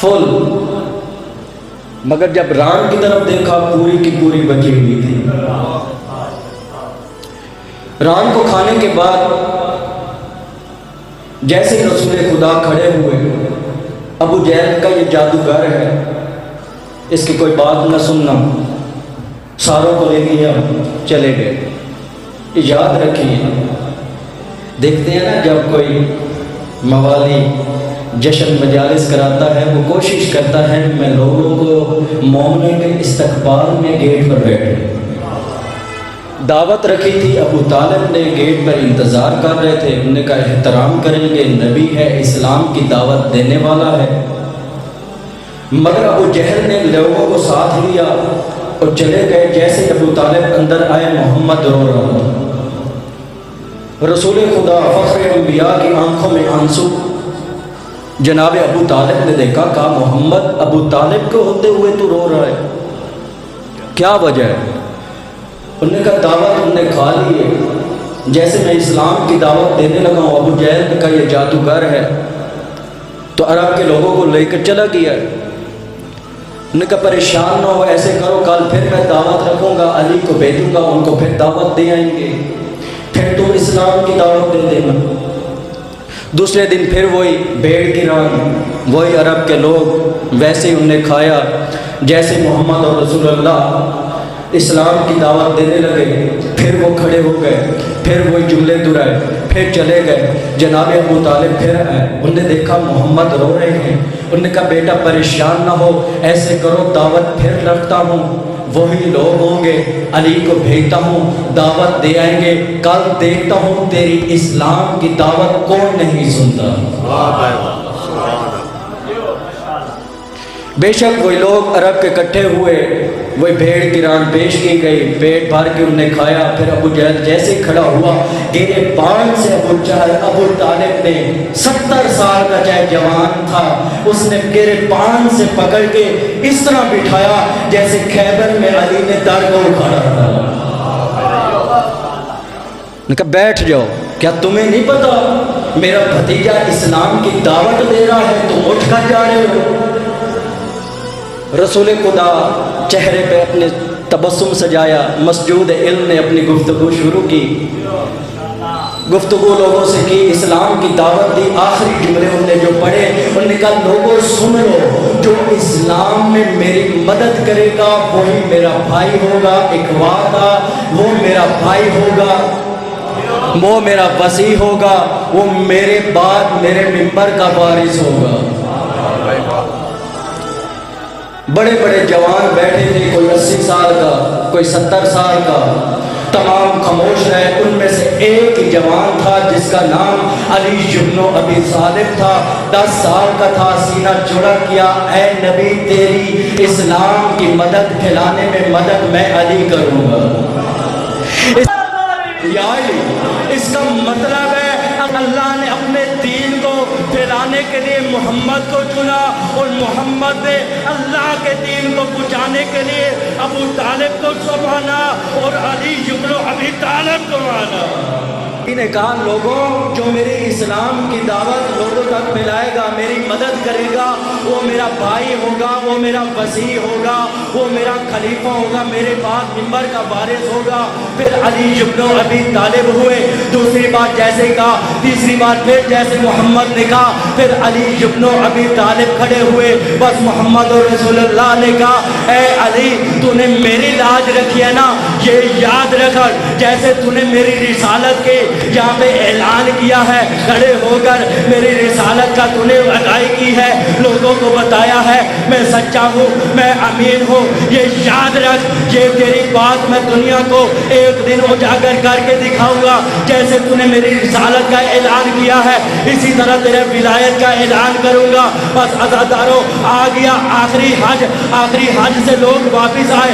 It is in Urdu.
فل، مگر جب ران کی طرف دیکھا پوری کی پوری بچی ہوئی تھی۔ ران کو کھانے کے بعد جیسے رسول خدا کھڑے ہوئے، ابو جہل کا یہ جادوگر ہے، اس کی کوئی بات نہ سننا، ساروں کو لے لیا چلے گئے۔ یاد رکھیے، دیکھتے ہیں نا جب کوئی موالی جشن مجالس کراتا ہے، وہ کوشش کرتا ہے میں لوگوں کو مومنوں کے استقبال میں گیٹ پر بیٹھے۔ دعوت رکھی تھی، ابو طالب نے گیٹ پر انتظار کر رہے تھے، انہوں نے کہا احترام کریں گے، نبی ہے، اسلام کی دعوت دینے والا ہے۔ مگر ابو جہل نے لوگوں کو ساتھ لیا اور چلے گئے۔ جیسے ابو طالب اندر آئے، محمد رو رہا تھا۔ رسول خدا فخر انبیاء کی آنکھوں میں آنسو۔ جناب ابو طالب نے دیکھا، کہا محمد ابو طالب کو ہوتے ہوئے تو رو رہا ہے، کیا وجہ ہے؟ انہوں نے کہا دعوت انہوں نے کھا لی ہے، جیسے میں اسلام کی دعوت دینے لگا ہوں، ابو جہل نے کہا یہ جادوگر ہے، تو عرب کے لوگوں کو لے کر چلا گیا۔ انہوں نے کہا پریشان نہ ہو، ایسے کرو کل پھر میں دعوت رکھوں گا، علی کو بھیجوں گا، ان کو پھر دعوت دے آئیں گے، پھر تم اسلام کی دعوت دے دینا۔ دوسرے دن پھر وہی بھیڑ کی ران، وہی عرب کے لوگ، ویسے ہی انہوں نے کھایا جیسے محمد اور رسول اللہ اسلام کی دعوت دینے لگے۔ پھر وہ کھڑے ہو گئے، پھر وہی جملے دہرائے، پھر چلے گئے۔ جناب ابو طالب پھر آئے، انہوں نے دیکھا محمد رو رہے ہیں، انہوں نے کہا بیٹا پریشان نہ ہو، ایسے کرو دعوت پھر رکھتا ہوں، وہی لوگ ہوں گے، علی کو بھیجتا ہوں، دعوت دے آئیں گے، کل دیکھتا ہوں تیری اسلام کی دعوت کون نہیں سنتا۔ بے شک وہی لوگ عرب کے اکٹھے ہوئے، وہی بھیڑ کی ران پیش کی گئی، پیٹ بھر کے انہوں نے کھایا۔ پھر ابو جہل جیسے کھڑا ہوا، گرے بان سے ابو طالب نے 70 سال کا چاہے جوان تھا، اس نے گرے بان سے پکڑ کے اس طرح بٹھایا جیسے خیبر میں علی نے در کو اکھاڑا تھا۔ نے کہا بیٹھ جاؤ، کیا تمہیں نہیں پتا میرا بھتیجا اسلام کی دعوت دے رہا ہے، تم اٹھ کر جا رہے ہو؟ رسول خدا چہرے پہ اپنے تبسم سجایا، مسجود علم نے اپنی گفتگو شروع کی، گفتگو لوگوں سے کی، اسلام کی دعوت دی۔ آخری جملے انہوں نے جو پڑھے، انہوں نے کہا لوگوں سن لو، جو اسلام میں میری مدد کرے گا وہی میرا بھائی ہوگا، ایک وعدہ، وہ میرا بھائی ہوگا، وہ میرا وصی ہوگا، وہ میرے بعد میرے منبر کا وارث ہوگا۔ بڑے بڑے جوان بیٹھے تھے، کوئی 80 سال کا، کوئی 70 سال کا، تمام خاموش رہے۔ ان میں سے ایک ہی جوان تھا جس کا نام علی بن ابی طالب تھا، 10 سال کا تھا، سینہ چوڑا کیا، اے نبی تیری اسلام کی مدد پھیلانے میں مدد میں علی کروں گا۔ اس کا مطلب ہے اللہ نے اپنے دین کو پھیلانے کے لیے محمد کو چنا، اور محمد نے اللہ کے دین کو پہنچانے کے لیے ابو طالب کو مانا اور علی بن ابی طالب کو مانا۔ نے کہا لوگوں جو میری اسلام کی دعوت لوگوں تک پھیلائے گا، میری مدد کرے گا، وہ میرا بھائی ہوگا، وہ میرا وصی ہوگا، وہ میرا خلیفہ ہوگا، میرے بعد منبر کا وارث ہوگا۔ پھر علی بن ابی طالب ہوئے، دوسری بات جیسے کہا، تیسری بات پھر جیسے محمد نے کہا، پھر علی بن ابی طالب کھڑے ہوئے، بس محمد اور رسول اللہ نے کہا اے علی تو نے میری لاج رکھی ہے نا، یہ یاد رکھ، جیسے تو نے میری رسالت کے یہاں پہ اعلان کیا ہے، کھڑے ہو کر میری رسالت کا تو نے اگائی کی ہے، لوگوں کو بتایا ہے میں سچا ہوں، میں امین ہوں، یہ یاد رکھ، یہ تیری بات میں دنیا کو ایک دن اجاگر کر کے دکھاؤں گا، جیسے تو نے میری رسالت کا اعلان کیا ہے اسی طرح تیرے ولایت کا اعلان کروں گا۔ بس عزاداروں آ گیا آخری حج سے لوگ واپس آئے،